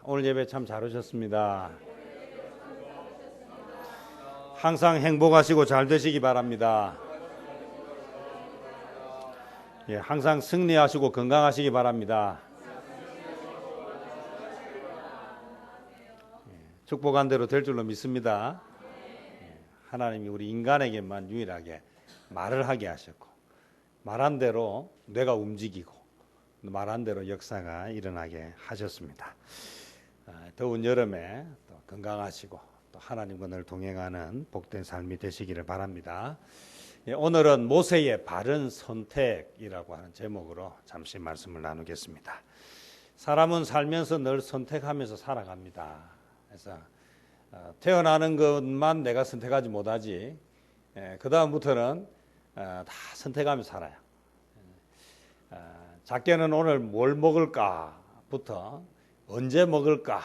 오늘 예배 참 잘 오셨습니다. 항상 행복하시고 잘 되시기 바랍니다. 예, 항상 승리하시고 건강하시기 바랍니다. 축복한 대로 될 줄로 믿습니다. 하나님이 우리 인간에게만 유일하게 말을 하게 하셨고, 말한 대로 뇌가 움직이고 말한 대로 역사가 일어나게 하셨습니다. 더운 여름에 또 건강하시고 또 하나님과 늘 동행하는 복된 삶이 되시기를 바랍니다. 오늘은 모세의 바른 선택이라고 하는 제목으로 잠시 말씀을 나누겠습니다. 사람은 살면서 늘 선택하면서 살아갑니다. 그래서 태어나는 것만 내가 선택하지 못하지, 그 다음부터는 다 선택하면서 살아요. 작게는 오늘 뭘 먹을까부터 언제 먹을까,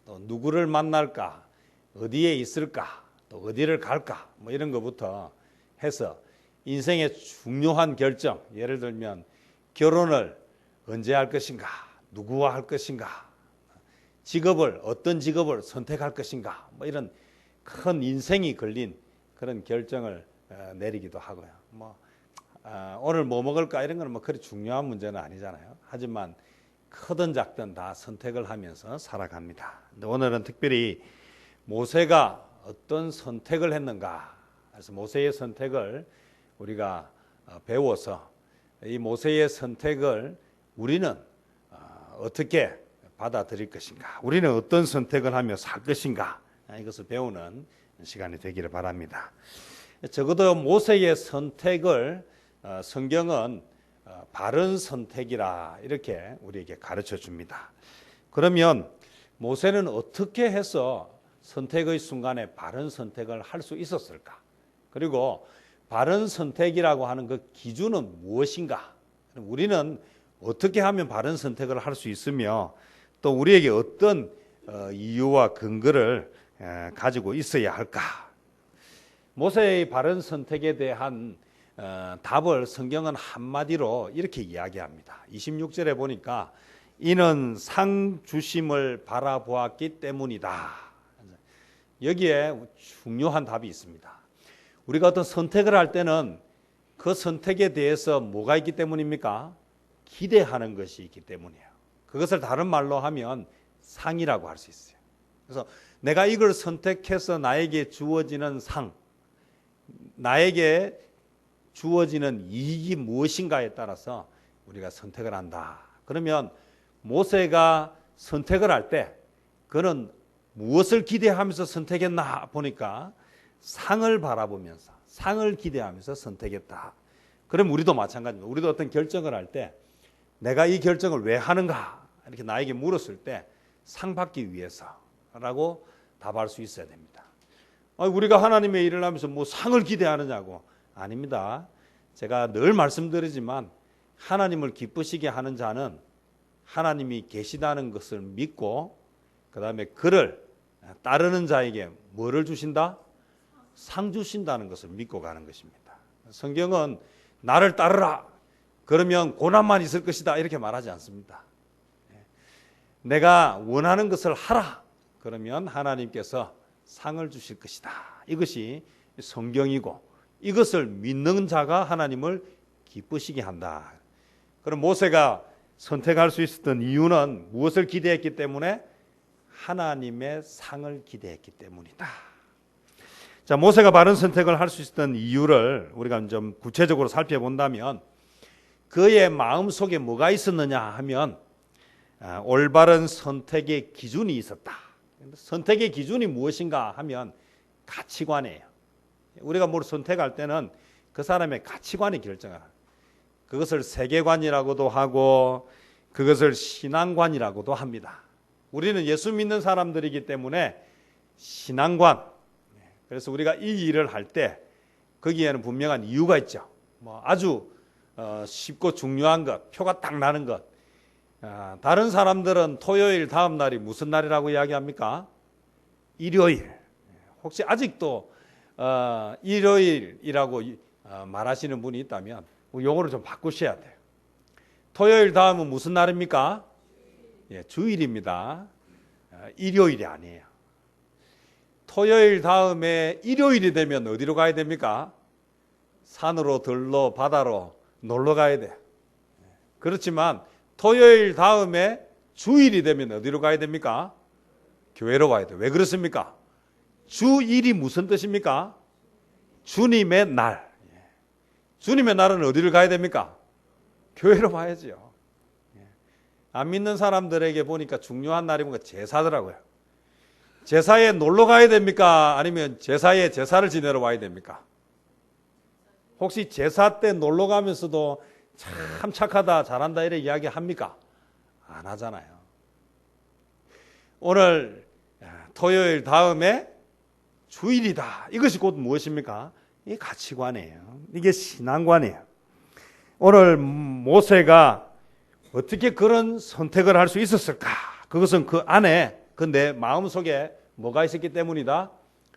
또 누구를 만날까, 어디에 있을까, 또 어디를 갈까, 뭐 이런 것부터 해서 인생의 중요한 결정, 예를 들면 결혼을 언제 할 것인가, 누구와 할 것인가, 직업을 어떤 직업을 선택할 것인가, 뭐 이런 큰 인생이 걸린 그런 결정을 내리기도 하고요. 오늘 뭐 먹을까 이런 거는 뭐 그리 중요한 문제는 아니잖아요. 하지만 크든 작든 다 선택을 하면서 살아갑니다. 근데 오늘은 특별히 모세가 어떤 선택을 했는가, 그래서 모세의 선택을 우리가 배워서 이 모세의 선택을 우리는 어떻게 받아들일 것인가, 우리는 어떤 선택을 하며 살 것인가, 이것을 배우는 시간이 되기를 바랍니다. 적어도 모세의 선택을 성경은 바른 선택이라 이렇게 우리에게 가르쳐 줍니다. 그러면 모세는 어떻게 해서 선택의 순간에 바른 선택을 할 수 있었을까? 그리고 바른 선택이라고 하는 그 기준은 무엇인가? 우리는 어떻게 하면 바른 선택을 할 수 있으며 또 우리에게 어떤 이유와 근거를 가지고 있어야 할까? 모세의 바른 선택에 대한 답을 성경은 한마디로 이렇게 이야기합니다. 26절에 보니까 이는 상 주심을 바라보았기 때문이다. 여기에 중요한 답이 있습니다. 우리가 어떤 선택을 할 때는 그 선택에 대해서 뭐가 있기 때문입니까? 기대하는 것이 있기 때문이에요. 그것을 다른 말로 하면 상이라고 할 수 있어요. 그래서 내가 이걸 선택해서 나에게 주어지는 상, 나에게 주어지는 이익이 무엇인가에 따라서 우리가 선택을 한다. 그러면 모세가 선택을 할 때 그는 무엇을 기대하면서 선택했나 보니까 상을 바라보면서 상을 기대하면서 선택했다. 그럼 우리도 마찬가지입니다. 우리도 어떤 결정을 할 때 내가 이 결정을 왜 하는가 이렇게 나에게 물었을 때 상 받기 위해서라고 답할 수 있어야 됩니다. 우리가 하나님의 일을 하면서 뭐 상을 기대하느냐고. 아닙니다. 제가 늘 말씀드리지만 하나님을 기쁘시게 하는 자는 하나님이 계시다는 것을 믿고 그 다음에 그를 따르는 자에게 뭐를 주신다? 상 주신다는 것을 믿고 가는 것입니다. 성경은 나를 따르라 그러면 고난만 있을 것이다 이렇게 말하지 않습니다. 내가 원하는 것을 하라 그러면 하나님께서 상을 주실 것이다. 이것이 성경이고 이것을 믿는 자가 하나님을 기쁘시게 한다. 그럼 모세가 선택할 수 있었던 이유는 무엇을 기대했기 때문에? 하나님의 상을 기대했기 때문이다. 자, 모세가 바른 선택을 할 수 있었던 이유를 우리가 좀 구체적으로 살펴본다면 그의 마음속에 뭐가 있었느냐 하면 올바른 선택의 기준이 있었다. 선택의 기준이 무엇인가 하면 가치관이에요. 우리가 뭘 선택할 때는 그 사람의 가치관이 결정을 합니다. 그것을 세계관이라고도 하고 그것을 신앙관이라고도 합니다. 우리는 예수 믿는 사람들이기 때문에 신앙관, 그래서 우리가 이 일을 할 때 거기에는 분명한 이유가 있죠. 아주 쉽고 중요한 것, 표가 딱 나는 것. 다른 사람들은 토요일 다음 날이 무슨 날이라고 이야기합니까? 일요일. 혹시 아직도 일요일이라고 말하시는 분이 있다면 용어를 좀 바꾸셔야 돼요. 토요일 다음은 무슨 날입니까? 예, 주일입니다. 일요일이 아니에요. 토요일 다음에 일요일이 되면 어디로 가야 됩니까? 산으로, 들로, 바다로 놀러 가야 돼요. 그렇지만 토요일 다음에 주일이 되면 어디로 가야 됩니까? 교회로 와야 돼요. 왜 그렇습니까? 주일이 무슨 뜻입니까? 주님의 날. 주님의 날은 어디를 가야 됩니까? 교회로 와야죠. 안 믿는 사람들에게 보니까 중요한 날이 뭔가 제사더라고요. 제사에 놀러 가야 됩니까? 아니면 제사에 제사를 지내러 와야 됩니까? 혹시 제사 때 놀러 가면서도 참 착하다, 잘한다 이렇게 이야기 합니까? 안 하잖아요. 오늘 토요일 다음에 주일이다. 이것이 곧 무엇입니까? 이게 가치관이에요. 이게 신앙관이에요. 오늘 모세가 어떻게 그런 선택을 할 수 있었을까? 그것은 그 안에 그 내 마음속에 뭐가 있었기 때문이다?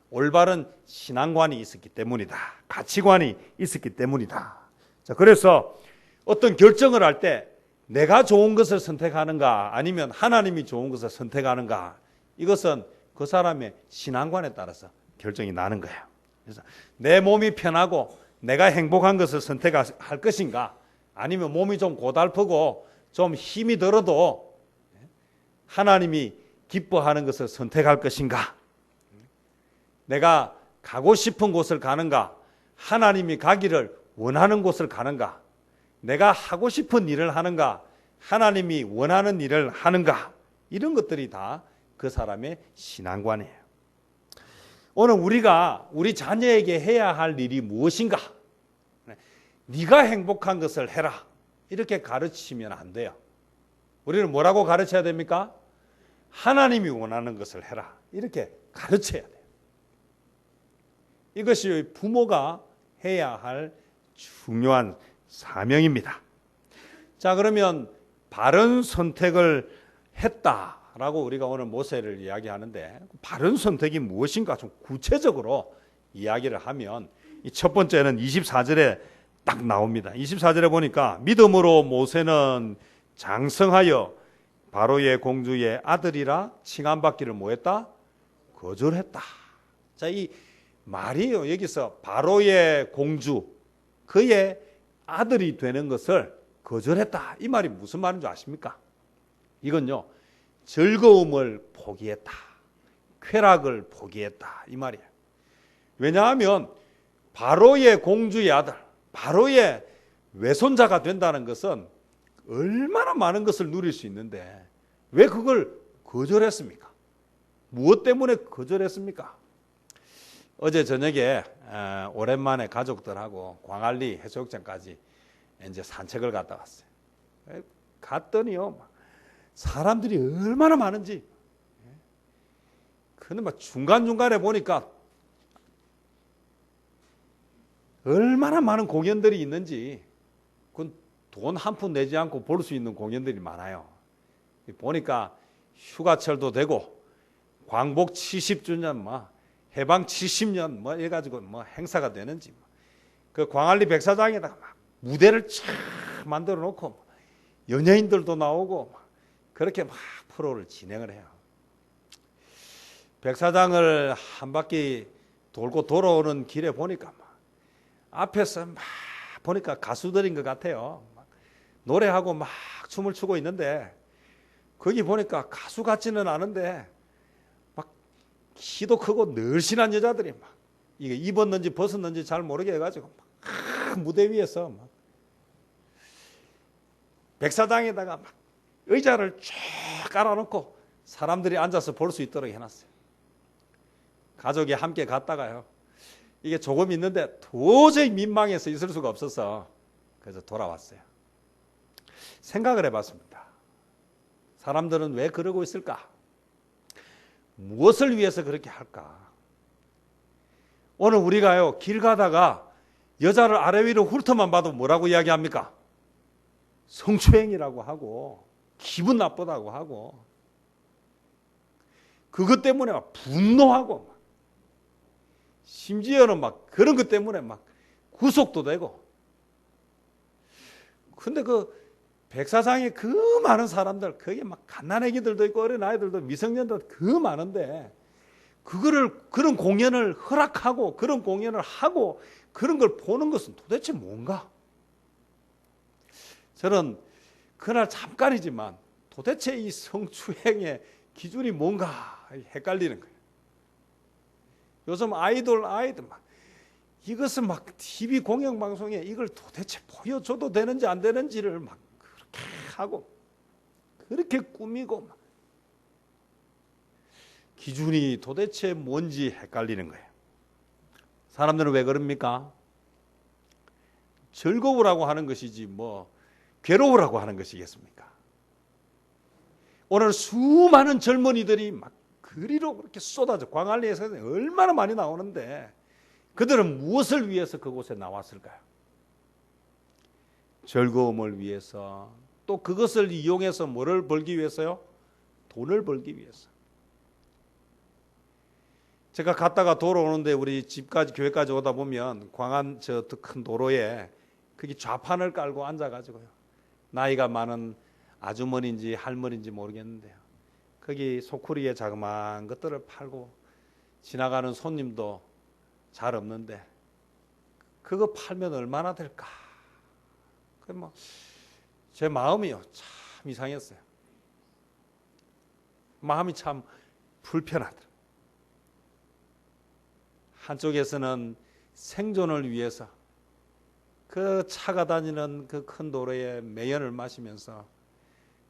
올바른 신앙관이 있었기 때문이다. 가치관이 있었기 때문이다. 자, 그래서 어떤 결정을 할 때 내가 좋은 것을 선택하는가 아니면 하나님이 좋은 것을 선택하는가, 이것은 그 사람의 신앙관에 따라서 결정이 나는 거예요. 그래서 내 몸이 편하고 내가 행복한 것을 선택할 것인가, 아니면 몸이 좀 고달프고 좀 힘이 들어도 하나님이 기뻐하는 것을 선택할 것인가, 내가 가고 싶은 곳을 가는가, 하나님이 가기를 원하는 곳을 가는가, 내가 하고 싶은 일을 하는가, 하나님이 원하는 일을 하는가, 이런 것들이 다 그 사람의 신앙관이에요. 오늘 우리가 우리 자녀에게 해야 할 일이 무엇인가? 네가 행복한 것을 해라, 이렇게 가르치면 안 돼요. 우리는 뭐라고 가르쳐야 됩니까? 하나님이 원하는 것을 해라, 이렇게 가르쳐야 돼요. 이것이 부모가 해야 할 중요한 사명입니다. 자, 그러면 바른 선택을 했다라고 우리가 오늘 모세를 이야기하는데, 바른 선택이 무엇인가 좀 구체적으로 이야기를 하면, 이 첫 번째는 24절에 딱 나옵니다. 24절에 보니까 믿음으로 모세는 장성하여 바로의 공주의 아들이라 칭함받기를 뭐했다? 거절했다. 자, 이 말이에요. 여기서 바로의 공주, 그의 아들이 되는 것을 거절했다. 이 말이 무슨 말인 줄 아십니까? 이건요, 즐거움을 포기했다, 쾌락을 포기했다, 이 말이에요. 왜냐하면 바로의 공주의 아들, 바로의 외손자가 된다는 것은 얼마나 많은 것을 누릴 수 있는데 왜 그걸 거절했습니까? 무엇 때문에 거절했습니까? 어제 저녁에 오랜만에 가족들하고 광안리 해수욕장까지 이제 산책을 갔다 왔어요. 갔더니요, 사람들이 얼마나 많은지. 근데 막 중간중간에 보니까 얼마나 많은 공연들이 있는지, 그건 돈 한 푼 내지 않고 볼 수 있는 공연들이 많아요. 보니까 휴가철도 되고 광복 70주년, 해방 70년 해가지고 행사가 되는지, 그 광안리 백사장에다가 막 무대를 쫙 만들어 놓고 연예인들도 나오고 그렇게 막 프로를 진행을 해요. 백사장을 한 바퀴 돌고 돌아오는 길에 보니까 앞에서 막 보니까 가수들인 것 같아요. 막 노래하고 막 춤을 추고 있는데, 거기 보니까 가수 같지는 않은데 막 키도 크고 늘씬한 여자들이 막 이게 입었는지 벗었는지 잘 모르게 해가지고 막 무대 위에서 막 백사장에다가 막 의자를 쫙 깔아놓고 사람들이 앉아서 볼 수 있도록 해놨어요. 가족이 함께 갔다가요, 이게 조금 있는데 도저히 민망해서 있을 수가 없어서 그래서 돌아왔어요. 생각을 해봤습니다. 사람들은 왜 그러고 있을까? 무엇을 위해서 그렇게 할까? 오늘 우리가요, 길 가다가 여자를 아래 위로 훑어만 봐도 뭐라고 이야기합니까? 성추행이라고 하고 기분 나쁘다고 하고, 그것 때문에 막 분노하고, 심지어는 막 그런 것 때문에 막 구속도 되고. 근데 그 백사장에 그 많은 사람들, 거기에 막 갓난아기들도 있고 어린아이들도 미성년자도 그 많은데 그런 공연을 허락하고 그런 공연을 하고 그런 걸 보는 것은 도대체 뭔가? 저는 그날 잠깐이지만 도대체 이 성추행의 기준이 뭔가 헷갈리는 거예요. 요즘 아이들 막 이것은 막 TV 공영방송에 이걸 도대체 보여줘도 되는지 안 되는지를 막 그렇게 하고 그렇게 꾸미고 막 기준이 도대체 뭔지 헷갈리는 거예요. 사람들은 왜 그럽니까? 즐거우라고 하는 것이지 뭐 괴로우라고 하는 것이겠습니까? 오늘 수많은 젊은이들이 막 그리로 그렇게 쏟아져 광안리에서 얼마나 많이 나오는데 그들은 무엇을 위해서 그곳에 나왔을까요? 즐거움을 위해서, 또 그것을 이용해서 뭐를 벌기 위해서요? 돈을 벌기 위해서. 제가 갔다가 돌아오는데 우리 집까지 교회까지 오다 보면 광안 저 큰 도로에 거기 좌판을 깔고 앉아가지고요. 나이가 많은 아주머니인지 할머니인지 모르겠는데요. 거기 소쿠리에 자그마한 것들을 팔고 지나가는 손님도 잘 없는데 그거 팔면 얼마나 될까? 제 마음이요 참 이상했어요. 마음이 참 불편하더라고요. 한쪽에서는 생존을 위해서 그 차가 다니는 그 큰 도로에 매연을 마시면서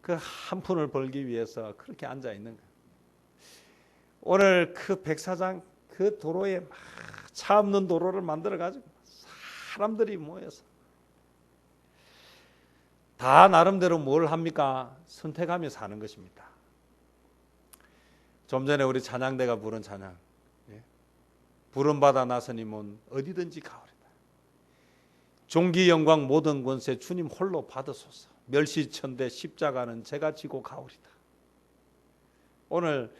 그 한 푼을 벌기 위해서 그렇게 앉아 있는 거예요. 오늘 그 백사장 그 도로에 막 차 없는 도로를 만들어 가지고 사람들이 모여서 다 나름대로 뭘 합니까? 선택하며 사는 것입니다. 좀 전에 우리 찬양대가 부른 찬양, 부름받아 나서님은 어디든지 가오리다. 존귀 영광 모든 권세 주님 홀로 받으소서. 멸시천대 십자가는 제가 지고 가오리다. 오늘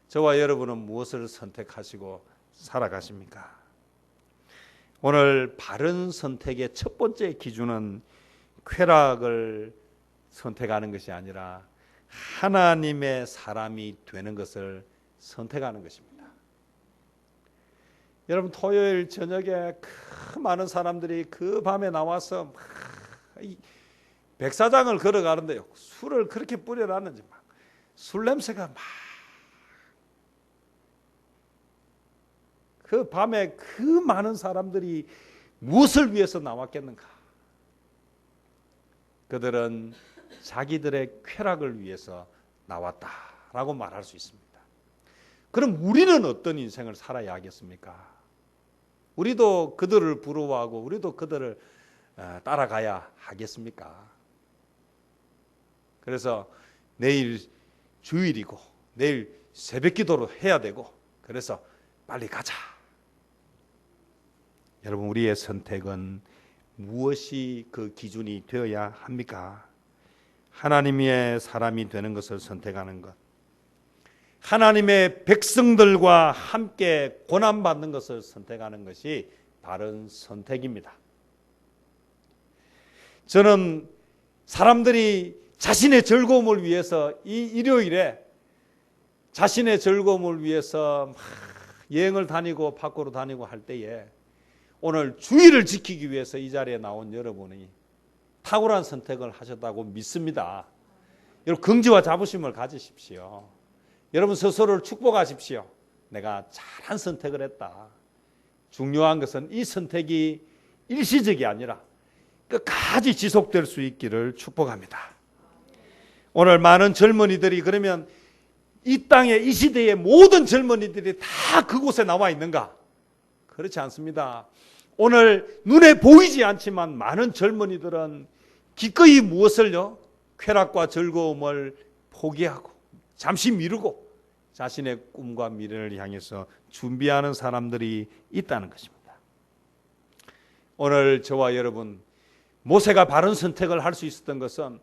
저와 여러분은 무엇을 선택하시고 살아가십니까? 오늘 바른 선택의 첫 번째 기준은 쾌락을 선택하는 것이 아니라 하나님의 사람이 되는 것을 선택하는 것입니다. 여러분 토요일 저녁에 그 많은 사람들이 그 밤에 나와서 백사장을 걸어가는데요. 술을 그렇게 뿌려놨는지 막 술 냄새가 막 그 밤에 그 많은 사람들이 무엇을 위해서 나왔겠는가? 그들은 자기들의 쾌락을 위해서 나왔다라고 말할 수 있습니다. 그럼 우리는 어떤 인생을 살아야 하겠습니까? 우리도 그들을 부러워하고 우리도 그들을 따라가야 하겠습니까? 그래서 내일 주일이고 내일 새벽기도로 해야 되고 그래서 빨리 가자. 여러분 우리의 선택은 무엇이 그 기준이 되어야 합니까? 하나님의 사람이 되는 것을 선택하는 것, 하나님의 백성들과 함께 고난받는 것을 선택하는 것이 바른 선택입니다. 저는 사람들이 자신의 즐거움을 위해서 이 일요일에 자신의 즐거움을 위해서 막 여행을 다니고 밖으로 다니고 할 때에 오늘 주의를 지키기 위해서 이 자리에 나온 여러분이 탁월한 선택을 하셨다고 믿습니다. 여러분 긍지와 자부심을 가지십시오. 여러분 스스로를 축복하십시오. 내가 잘한 선택을 했다. 중요한 것은 이 선택이 일시적이 아니라 끝까지 지속될 수 있기를 축복합니다. 오늘 많은 젊은이들이 그러면 이 땅에 이 시대의 모든 젊은이들이 다 그곳에 나와 있는가? 그렇지 않습니다. 오늘 눈에 보이지 않지만 많은 젊은이들은 기꺼이 무엇을요? 쾌락과 즐거움을 포기하고 잠시 미루고 자신의 꿈과 미래를 향해서 준비하는 사람들이 있다는 것입니다. 오늘 저와 여러분 모세가 바른 선택을 할 수 있었던 것은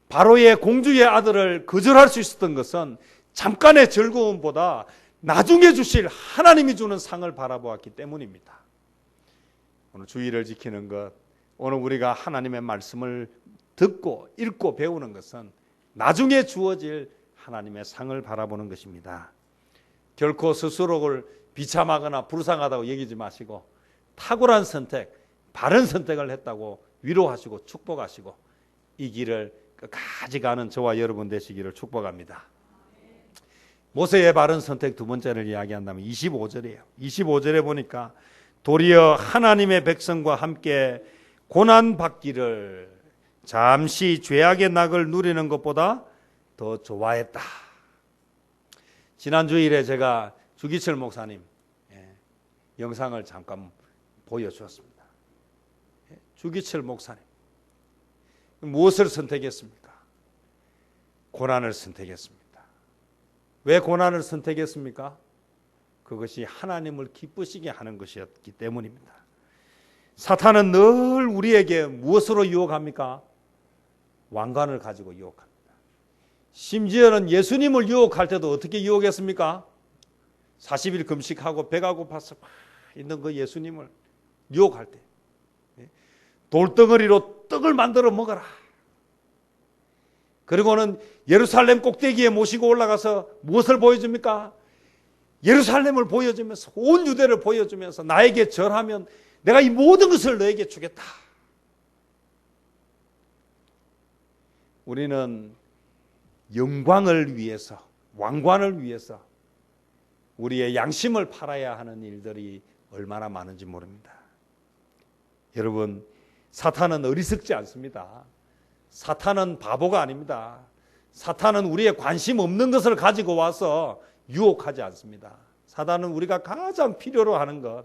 바로의 공주의 아들을 거절할 수 있었던 것은 잠깐의 즐거움보다 나중에 주실 하나님이 주는 상을 바라보았기 때문입니다. 오늘 주의를 지키는 것, 오늘 우리가 하나님의 말씀을 듣고 읽고 배우는 것은 나중에 주어질 하나님의 상을 바라보는 것입니다. 결코 스스로를 비참하거나 불쌍하다고 여기지 마시고 탁월한 선택, 바른 선택을 했다고 위로하시고 축복하시고 이 길을 끝까지 가는 저와 여러분 되시기를 축복합니다. 모세의 바른 선택 두 번째를 이야기한다면 25절이에요. 25절에 보니까 도리어 하나님의 백성과 함께 고난받기를 잠시 죄악의 낙을 누리는 것보다 더 좋아했다. 지난 주일에 제가 주기철 목사님 영상을 잠깐 보여주었습니다. 주기철 목사님 무엇을 선택했습니까? 고난을 선택했습니다. 왜 고난을 선택했습니까? 그것이 하나님을 기쁘시게 하는 것이었기 때문입니다. 사탄은 늘 우리에게 무엇으로 유혹합니까? 왕관을 가지고 유혹합니다. 심지어는 예수님을 유혹할 때도 어떻게 유혹했습니까? 40일 금식하고 배가 고파서 막 있는 그 예수님을 유혹할 때 돌덩어리로 떡을 만들어 먹어라. 그리고는 예루살렘 꼭대기에 모시고 올라가서 무엇을 보여줍니까? 예루살렘을 보여주면서 온 유대를 보여주면서 나에게 절하면 내가 이 모든 것을 너에게 주겠다. 우리는 영광을 위해서, 왕관을 위해서 우리의 양심을 팔아야 하는 일들이 얼마나 많은지 모릅니다. 여러분, 사탄은 어리석지 않습니다. 사탄은 바보가 아닙니다. 사탄은 우리의 관심 없는 것을 가지고 와서 유혹하지 않습니다. 사탄은 우리가 가장 필요로 하는 것,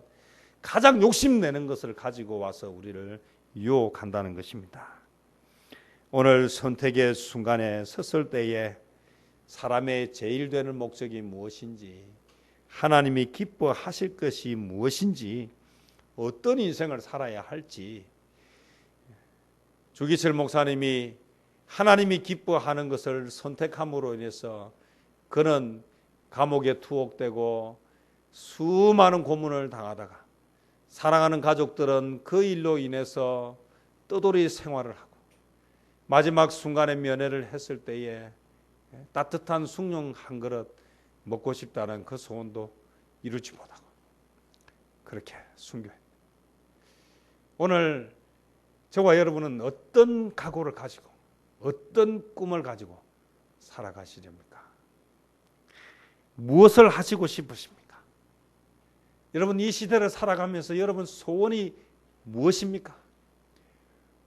가장 욕심내는 것을 가지고 와서 우리를 유혹한다는 것입니다. 오늘 선택의 순간에 섰을 때에 사람의 제일 되는 목적이 무엇인지, 하나님이 기뻐하실 것이 무엇인지, 어떤 인생을 살아야 할지, 주기철 목사님이 하나님이 기뻐하는 것을 선택함으로 인해서 그는 감옥에 투옥되고 수많은 고문을 당하다가 사랑하는 가족들은 그 일로 인해서 떠돌이 생활을 하고 마지막 순간에 면회를 했을 때에 따뜻한 숭늉 한 그릇 먹고 싶다는 그 소원도 이루지 못하고 그렇게 순교했습니다. 오늘 저와 여러분은 어떤 각오를 가지고 어떤 꿈을 가지고 살아가시렵니까? 무엇을 하시고 싶으십니까? 여러분 이 시대를 살아가면서 여러분 소원이 무엇입니까?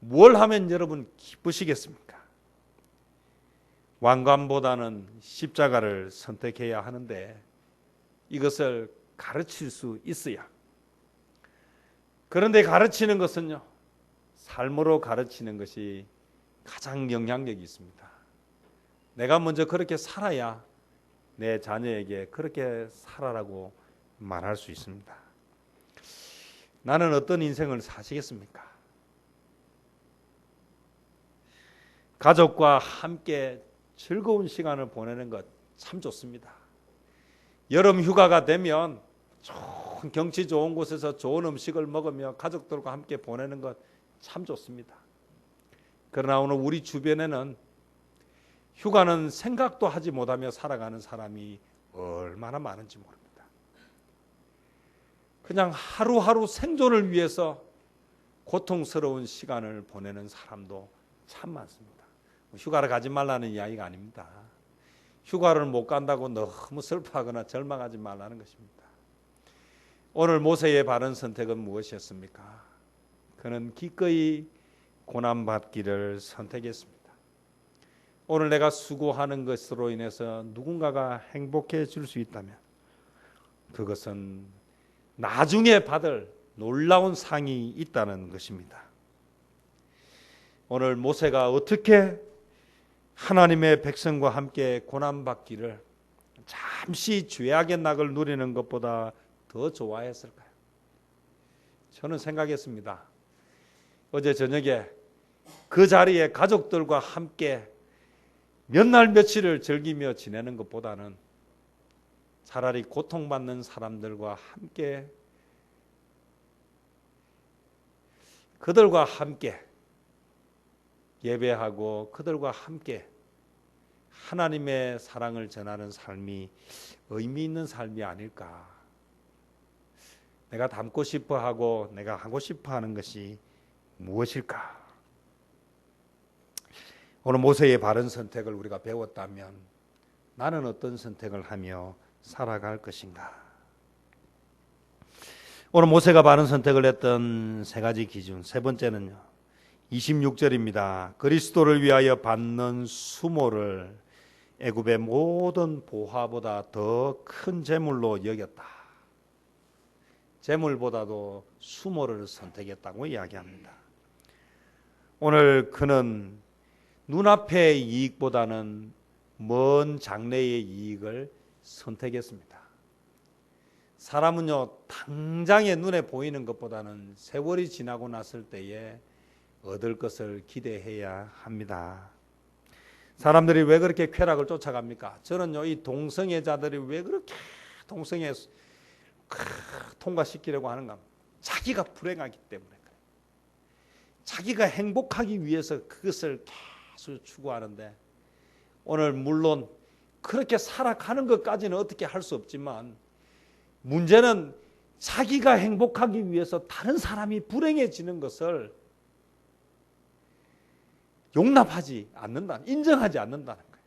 뭘 하면 여러분 기쁘시겠습니까? 왕관보다는 십자가를 선택해야 하는데 이것을 가르칠 수 있어야. 그런데 가르치는 것은요, 삶으로 가르치는 것이 가장 영향력이 있습니다. 내가 먼저 그렇게 살아야 내 자녀에게 그렇게 살아라고 말할 수 있습니다. 나는 어떤 인생을 사시겠습니까? 가족과 함께 즐거운 시간을 보내는 것 참 좋습니다. 여름 휴가가 되면 좋은 경치 좋은 곳에서 좋은 음식을 먹으며 가족들과 함께 보내는 것 참 좋습니다. 그러나 오늘 우리 주변에는 휴가는 생각도 하지 못하며 살아가는 사람이 얼마나 많은지 모릅니다. 그냥 하루하루 생존을 위해서 고통스러운 시간을 보내는 사람도 참 많습니다. 휴가를 가지 말라는 이야기가 아닙니다. 휴가를 못 간다고 너무 슬퍼하거나 절망하지 말라는 것입니다. 오늘 모세의 바른 선택은 무엇이었습니까? 그는 기꺼이 고난받기를 선택했습니다. 오늘 내가 수고하는 것으로 인해서 누군가가 행복해질 수 있다면 그것은 나중에 받을 놀라운 상이 있다는 것입니다. 오늘 모세가 어떻게 하나님의 백성과 함께 고난받기를 잠시 죄악의 낙을 누리는 것보다 더 좋아했을까요? 저는 생각했습니다. 어제 저녁에 그 자리에 가족들과 함께 몇 날 며칠을 즐기며 지내는 것보다는 차라리 고통받는 사람들과 함께 그들과 함께 예배하고 그들과 함께 하나님의 사랑을 전하는 삶이 의미 있는 삶이 아닐까. 내가 닮고 싶어 하고 내가 하고 싶어 하는 것이 무엇일까? 오늘 모세의 바른 선택을 우리가 배웠다면 나는 어떤 선택을 하며 살아갈 것인가? 오늘 모세가 바른 선택을 했던 세 가지 기준, 세 번째는요, 26절입니다. 그리스도를 위하여 받는 수모를 애굽의 모든 보화보다 더 큰 재물로 여겼다. 재물보다도 수모를 선택했다고 이야기합니다. 오늘 그는 눈앞의 이익보다는 먼 장래의 이익을 선택했습니다. 사람은요, 당장에 눈에 보이는 것보다는 세월이 지나고 났을 때에 얻을 것을 기대해야 합니다. 사람들이 왜 그렇게 쾌락을 쫓아갑니까? 저는요, 이 동성애자들이 왜 그렇게 동성애 통과시키려고 하는가? 자기가 불행하기 때문에 그래요. 자기가 행복하기 위해서 그것을 계속 추구하는데, 오늘 물론 그렇게 살아가는 것까지는 어떻게 할 수 없지만, 문제는 자기가 행복하기 위해서 다른 사람이 불행해지는 것을 용납하지 않는다, 인정하지 않는다는 거예요.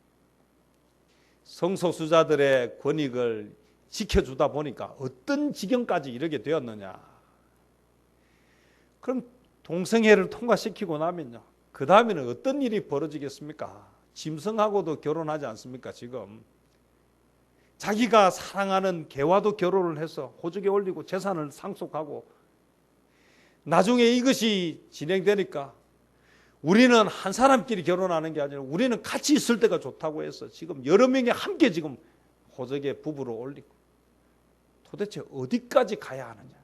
성소수자들의 권익을 지켜주다 보니까 어떤 지경까지 이르게 되었느냐. 그럼 동성애를 통과시키고 나면요, 그 다음에는 어떤 일이 벌어지겠습니까? 짐승하고도 결혼하지 않습니까? 지금 자기가 사랑하는 개와도 결혼을 해서 호적에 올리고 재산을 상속하고, 나중에 이것이 진행되니까 우리는 한 사람끼리 결혼하는 게 아니라 우리는 같이 있을 때가 좋다고 해서 지금 여러 명이 함께 지금 호적에 부부로 올리고, 도대체 어디까지 가야 하느냐.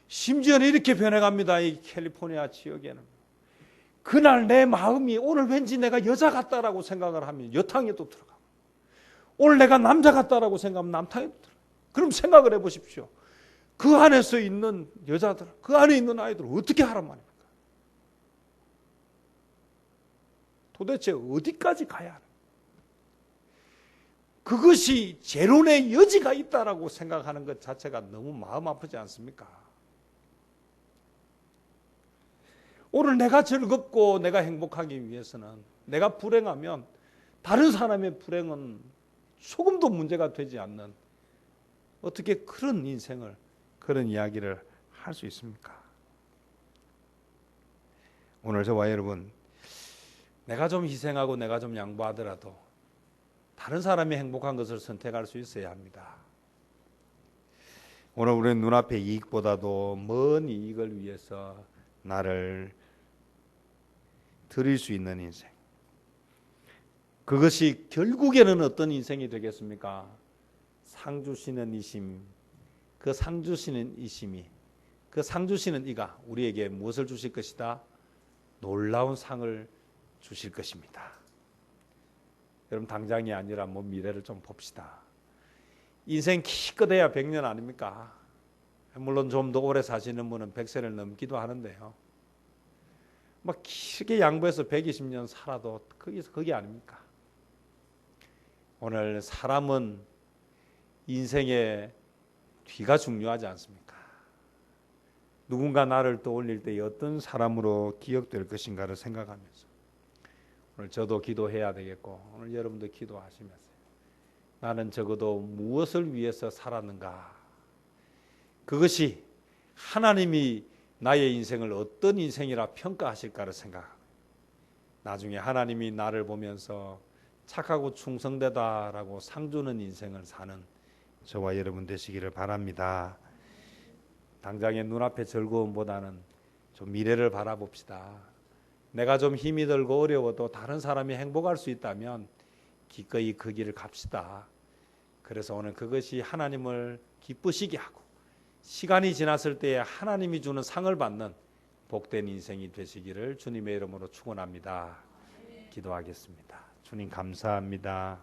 심지어는 이렇게 변해갑니다. 이 캘리포니아 지역에는 그날 내 마음이 오늘 왠지 내가 여자 같다라고 생각을 하면 여탕에 또 들어가고, 오늘 내가 남자 같다라고 생각하면 남탕에 또 들어가고. 그럼 생각을 해보십시오. 그 안에서 있는 여자들, 그 안에 있는 아이들 어떻게 하란 말입니까? 도대체 어디까지 가야 하는? 그것이 재론의 여지가 있다라고 생각하는 것 자체가 너무 마음 아프지 않습니까? 오늘 내가 즐겁고 내가 행복하기 위해서는, 내가 불행하면 다른 사람의 불행은 조금도 문제가 되지 않는, 어떻게 그런 인생을, 그런 이야기를 할 수 있습니까? 오늘 저와 여러분, 내가 좀 희생하고 내가 좀 양보하더라도 다른 사람이 행복한 것을 선택할 수 있어야 합니다. 오늘 우리는 눈앞의 이익보다도 먼 이익을 위해서 나를 드릴 수 있는 인생, 그것이 결국에는 어떤 인생이 되겠습니까? 상 주시는 이심, 그 상 주시는 이심이, 그 상 주시는 이가 우리에게 무엇을 주실 것이다? 놀라운 상을 주실 것입니다. 여러분, 당장이 아니라 미래를 좀 봅시다. 인생 기껏해야 100년 아닙니까? 물론 좀 더 오래 사시는 분은 100세를 넘기도 하는데요, 막 길게 양보해서 120년 살아도 그게 아닙니까? 오늘 사람은 인생의 뒤가 중요하지 않습니까? 누군가 나를 떠올릴 때 어떤 사람으로 기억될 것인가를 생각하면서 오늘 저도 기도해야 되겠고, 오늘 여러분도 기도하시면서 나는 적어도 무엇을 위해서 살았는가, 그것이 하나님이 나의 인생을 어떤 인생이라 평가하실까를 생각하고, 나중에 하나님이 나를 보면서 착하고 충성되다라고 상 주는 인생을 사는 저와 여러분 되시기를 바랍니다. 당장의 눈앞의 즐거움보다는 좀 미래를 바라봅시다. 내가 좀 힘이 들고 어려워도 다른 사람이 행복할 수 있다면 기꺼이 그 길을 갑시다. 그래서 오늘 그것이 하나님을 기쁘시게 하고, 시간이 지났을 때에 하나님이 주는 상을 받는 복된 인생이 되시기를 주님의 이름으로 축원합니다. 기도하겠습니다. 주님 감사합니다.